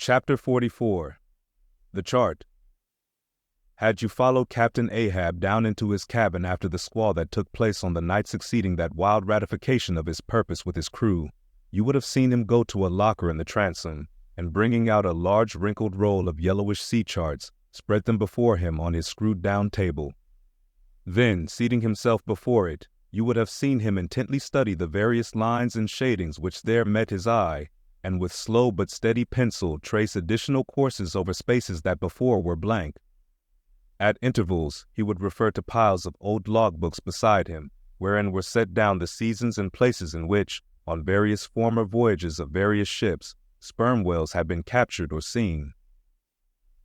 Chapter 44. The Chart. Had you followed Captain Ahab down into his cabin after the squall that took place on the night succeeding that wild ratification of his purpose with his crew, you would have seen him go to a locker in the transom, and bringing out a large wrinkled roll of yellowish sea charts, spread them before him on his screwed-down table. Then, seating himself before it, you would have seen him intently study the various lines and shadings which there met his eye, and with slow but steady pencil trace additional courses over spaces that before were blank. At intervals, he would refer to piles of old logbooks beside him, wherein were set down the seasons and places in which, on various former voyages of various ships, sperm whales had been captured or seen.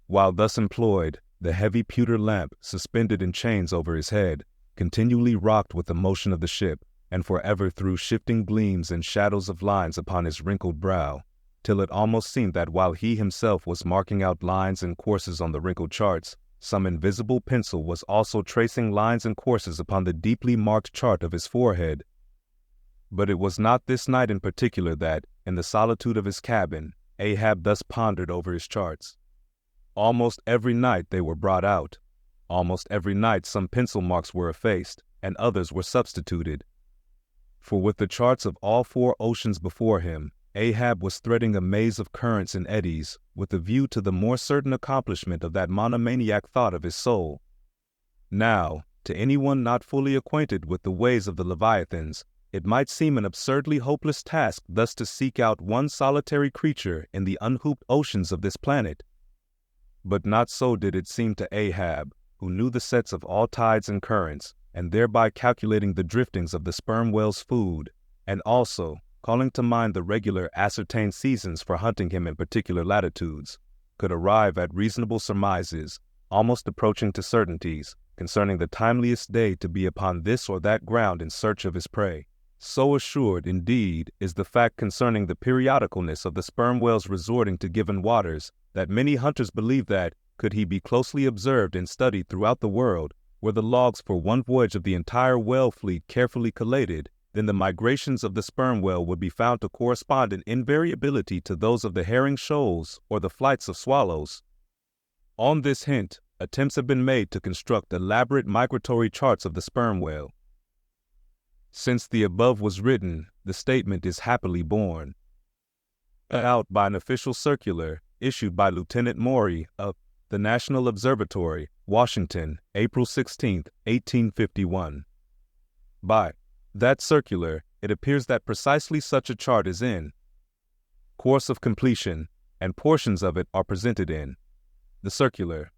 While thus employed, the heavy pewter lamp, suspended in chains over his head, continually rocked with the motion of the ship, and forever threw shifting gleams and shadows of lines upon his wrinkled brow, till it almost seemed that while he himself was marking out lines and courses on the wrinkled charts, some invisible pencil was also tracing lines and courses upon the deeply marked chart of his forehead. But it was not this night in particular that, in the solitude of his cabin, Ahab thus pondered over his charts. Almost every night they were brought out. Almost every night some pencil marks were effaced, and others were substituted. For with the charts of all four oceans before him, Ahab was threading a maze of currents and eddies, with a view to the more certain accomplishment of that monomaniac thought of his soul. Now, to anyone not fully acquainted with the ways of the Leviathans, it might seem an absurdly hopeless task thus to seek out one solitary creature in the unhooped oceans of this planet. But not so did it seem to Ahab, who knew the sets of all tides and currents, and thereby calculating the driftings of the sperm whale's food, and also, calling to mind the regular ascertained seasons for hunting him in particular latitudes, could arrive at reasonable surmises, almost approaching to certainties, concerning the timeliest day to be upon this or that ground in search of his prey. So assured, indeed, is the fact concerning the periodicalness of the sperm whale's resorting to given waters, that many hunters believe that, could he be closely observed and studied throughout the world, were the logs for one voyage of the entire whale fleet carefully collated, then the migrations of the sperm whale would be found to correspond in invariability to those of the herring shoals or the flights of swallows. On this hint, attempts have been made to construct elaborate migratory charts of the sperm whale. Since the above was written, the statement is happily borne out by an official circular issued by Lieutenant Maury of the National Observatory, Washington, April 16, 1851. By that circular, it appears that precisely such a chart is in course of completion, and portions of it are presented in the circular.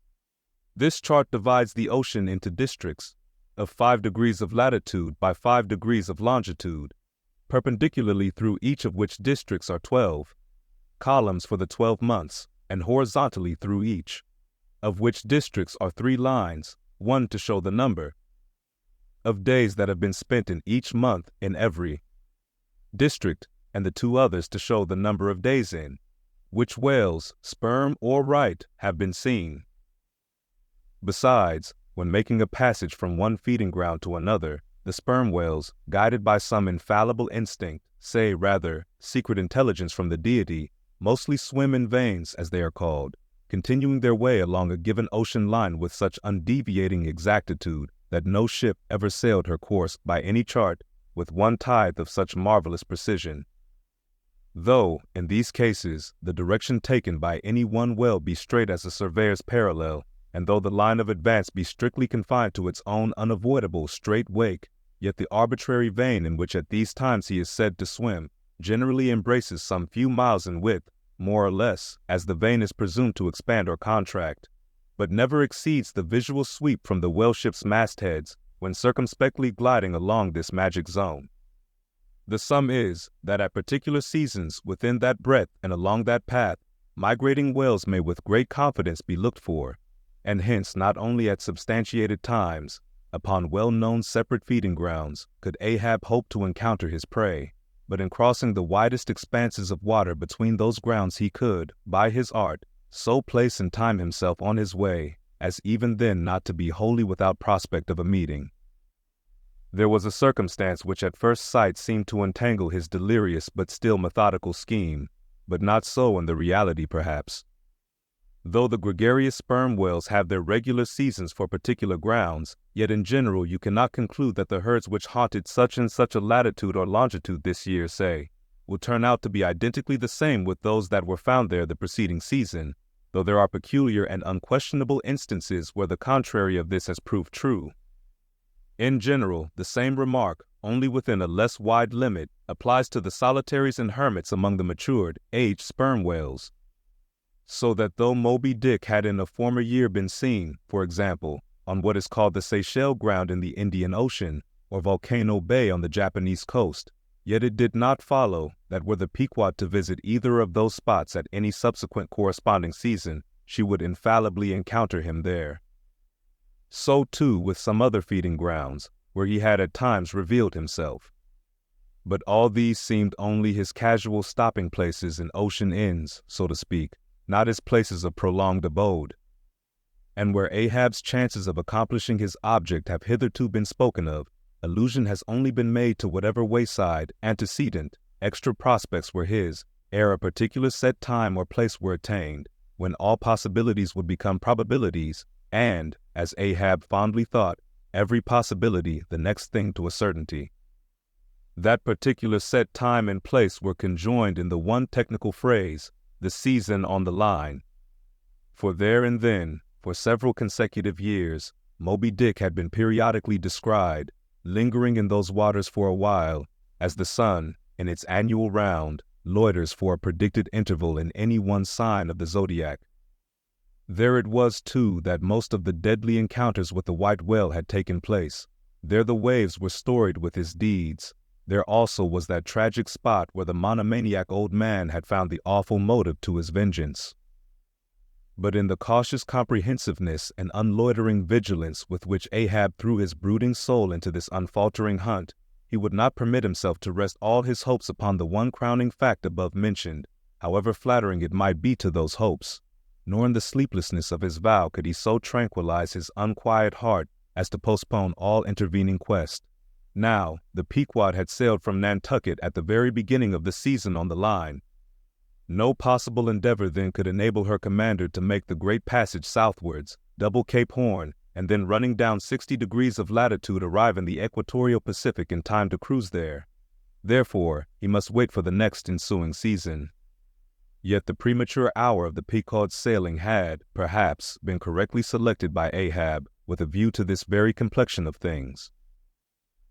This chart divides the ocean into districts of 5 degrees of latitude by 5 degrees of longitude, perpendicularly through each of which districts are 12 columns for the 12 months, and horizontally through each of which districts are 3 lines, one to show the number of days that have been spent in each month in every district, and the 2 others to show the number of days in which whales, sperm or right, have been seen. Besides, when making a passage from one feeding ground to another, the sperm whales, guided by some infallible instinct, say rather, secret intelligence from the deity, mostly swim in veins, as they are called, continuing their way along a given ocean line with such undeviating exactitude that no ship ever sailed her course by any chart with 1/10 of such marvelous precision. Though, in these cases, the direction taken by any one whale be straight as a surveyor's parallel, and though the line of advance be strictly confined to its own unavoidable straight wake, yet the arbitrary vein in which at these times he is said to swim generally embraces some few miles in width, more or less, as the vein is presumed to expand or contract, but never exceeds the visual sweep from the whaleship's mastheads when circumspectly gliding along this magic zone. The sum is, that at particular seasons within that breadth and along that path, migrating whales may with great confidence be looked for, and hence not only at substantiated times, upon well-known separate feeding grounds, could Ahab hope to encounter his prey, but in crossing the widest expanses of water between those grounds he could, by his art, so place and time himself on his way, as even then not to be wholly without prospect of a meeting. There was a circumstance which at first sight seemed to entangle his delirious but still methodical scheme, but not so in the reality perhaps. Though the gregarious sperm whales have their regular seasons for particular grounds, yet in general you cannot conclude that the herds which haunted such and such a latitude or longitude this year, say, will turn out to be identically the same with those that were found there the preceding season, though there are peculiar and unquestionable instances where the contrary of this has proved true. In general, the same remark, only within a less wide limit, applies to the solitaries and hermits among the matured, aged sperm whales. So that though Moby Dick had in a former year been seen, for example, on what is called the Seychelles Ground in the Indian Ocean, or Volcano Bay on the Japanese coast, yet it did not follow that were the Pequod to visit either of those spots at any subsequent corresponding season, she would infallibly encounter him there. So too with some other feeding grounds, where he had at times revealed himself. But all these seemed only his casual stopping places in ocean ends, so to speak, not his places of prolonged abode. And where Ahab's chances of accomplishing his object have hitherto been spoken of, allusion has only been made to whatever wayside, antecedent, extra prospects were his, ere a particular set time or place were attained, when all possibilities would become probabilities, and, as Ahab fondly thought, every possibility the next thing to a certainty. That particular set time and place were conjoined in the one technical phrase, the season on the line. For there and then, for several consecutive years, Moby Dick had been periodically descried, lingering in those waters for a while, as the sun, in its annual round, loiters for a predicted interval in any one sign of the zodiac. There it was, too, that most of the deadly encounters with the white whale had taken place. There the waves were storied with his deeds. There also was that tragic spot where the monomaniac old man had found the awful motive to his vengeance. But in the cautious comprehensiveness and unloitering vigilance with which Ahab threw his brooding soul into this unfaltering hunt, he would not permit himself to rest all his hopes upon the one crowning fact above mentioned, however flattering it might be to those hopes. Nor in the sleeplessness of his vow could he so tranquilize his unquiet heart as to postpone all intervening quest. Now, the Pequod had sailed from Nantucket at the very beginning of the season on the line. No possible endeavor then could enable her commander to make the great passage southwards, double Cape Horn, and then running down 60 degrees of latitude arrive in the equatorial Pacific in time to cruise there. Therefore, he must wait for the next ensuing season. Yet the premature hour of the Pequod's sailing had, perhaps, been correctly selected by Ahab with a view to this very complexion of things.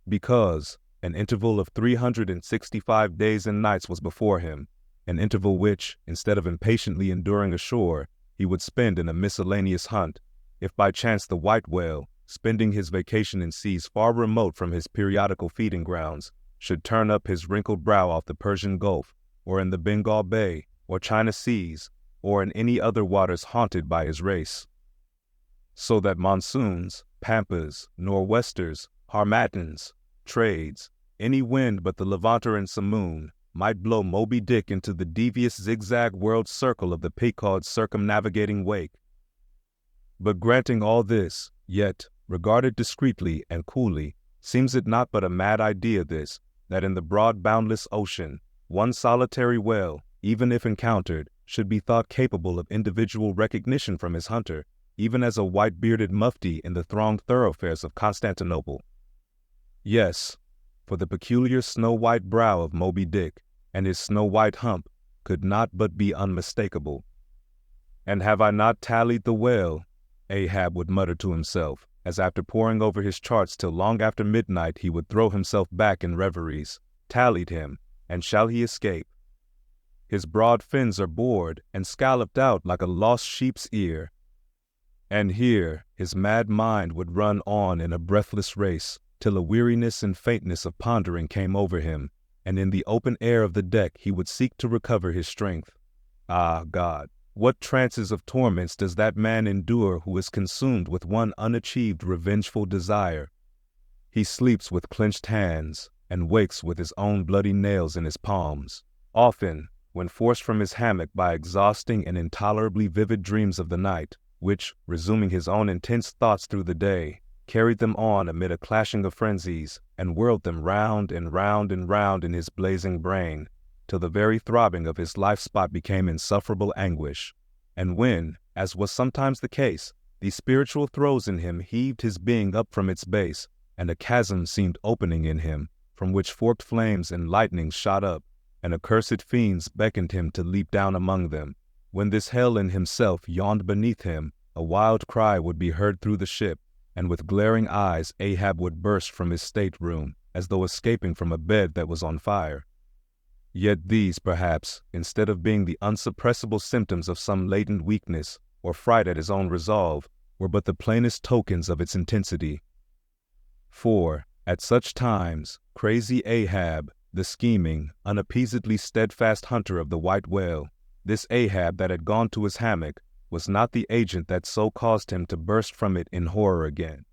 Because an interval of 365 days and nights was before him, an interval which, instead of impatiently enduring ashore, he would spend in a miscellaneous hunt, if by chance the white whale, spending his vacation in seas far remote from his periodical feeding grounds, should turn up his wrinkled brow off the Persian Gulf, or in the Bengal Bay, or China Seas, or in any other waters haunted by his race. So that monsoons, pampas, nor'westers, harmattans, trades, any wind but the levanter and simoon, might blow Moby Dick into the devious zigzag world circle of the Pequod's circumnavigating wake. But granting all this, yet, regarded discreetly and coolly, seems it not but a mad idea this, that in the broad boundless ocean, one solitary whale, even if encountered, should be thought capable of individual recognition from his hunter, even as a white-bearded mufti in the thronged thoroughfares of Constantinople. Yes, for the peculiar snow-white brow of Moby Dick and his snow-white hump could not but be unmistakable. And have I not tallied the whale, Ahab would mutter to himself, as after poring over his charts till long after midnight he would throw himself back in reveries, tallied him, and shall he escape? His broad fins are bored and scalloped out like a lost sheep's ear. And here his mad mind would run on in a breathless race, till a weariness and faintness of pondering came over him, and in the open air of the deck he would seek to recover his strength. Ah, God, what trances of torments does that man endure who is consumed with one unachieved revengeful desire? He sleeps with clenched hands, and wakes with his own bloody nails in his palms. Often, when forced from his hammock by exhausting and intolerably vivid dreams of the night, which, resuming his own intense thoughts through the day, carried them on amid a clashing of frenzies, and whirled them round and round and round in his blazing brain, till the very throbbing of his life spot became insufferable anguish. And when, as was sometimes the case, the spiritual throes in him heaved his being up from its base, and a chasm seemed opening in him, from which forked flames and lightnings shot up, and accursed fiends beckoned him to leap down among them, when this hell in himself yawned beneath him, a wild cry would be heard through the ship, and with glaring eyes Ahab would burst from his stateroom, as though escaping from a bed that was on fire. Yet these, perhaps, instead of being the unsuppressible symptoms of some latent weakness, or fright at his own resolve, were but the plainest tokens of its intensity. For, at such times, crazy Ahab, the scheming, unappeasedly steadfast hunter of the white whale, this Ahab that had gone to his hammock, was not the agent that so caused him to burst from it in horror again.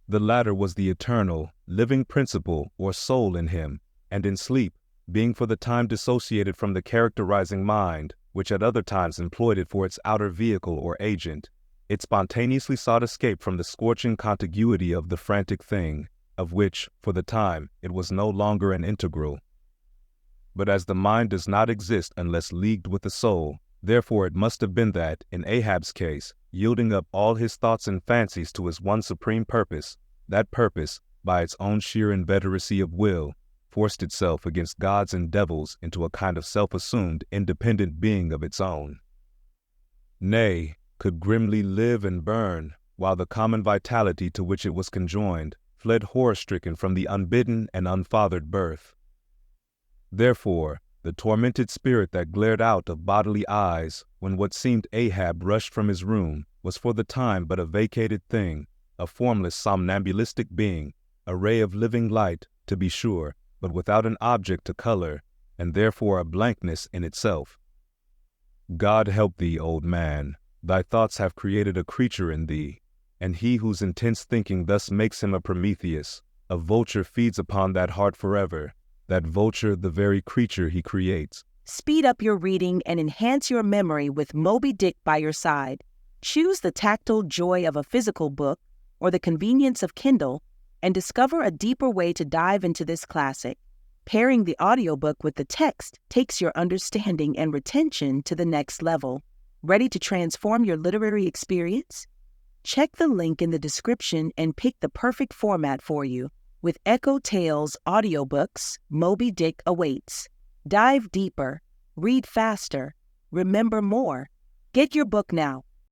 The latter was the eternal, living principle or soul in him, and in sleep, being for the time dissociated from the characterizing mind, which at other times employed it for its outer vehicle or agent, it spontaneously sought escape from the scorching contiguity of the frantic thing, of which, for the time, it was no longer an integral. But as the mind does not exist unless leagued with the soul, therefore it must have been that, in Ahab's case, yielding up all his thoughts and fancies to his one supreme purpose, that purpose, by its own sheer inveteracy of will, forced itself against gods and devils into a kind of self-assumed, independent being of its own. Nay, could grimly live and burn, while the common vitality to which it was conjoined fled horror-stricken from the unbidden and unfathered birth. Therefore, the tormented spirit that glared out of bodily eyes when what seemed Ahab rushed from his room was for the time but a vacated thing, a formless somnambulistic being, a ray of living light, to be sure, but without an object to color, and therefore a blankness in itself. God help thee, old man, thy thoughts have created a creature in thee, and he whose intense thinking thus makes him a Prometheus, a vulture feeds upon that heart forever, that vulture the very creature he creates. Speed up your reading and enhance your memory with Moby Dick by your side. Choose the tactile joy of a physical book or the convenience of Kindle, and discover a deeper way to dive into this classic. Pairing the audiobook with the text takes your understanding and retention to the next level. Ready to transform your literary experience? Check the link in the description and pick the perfect format for you. With EchoTales Audiobooks, Moby Dick awaits. Dive deeper, read faster, remember more. Get your book now.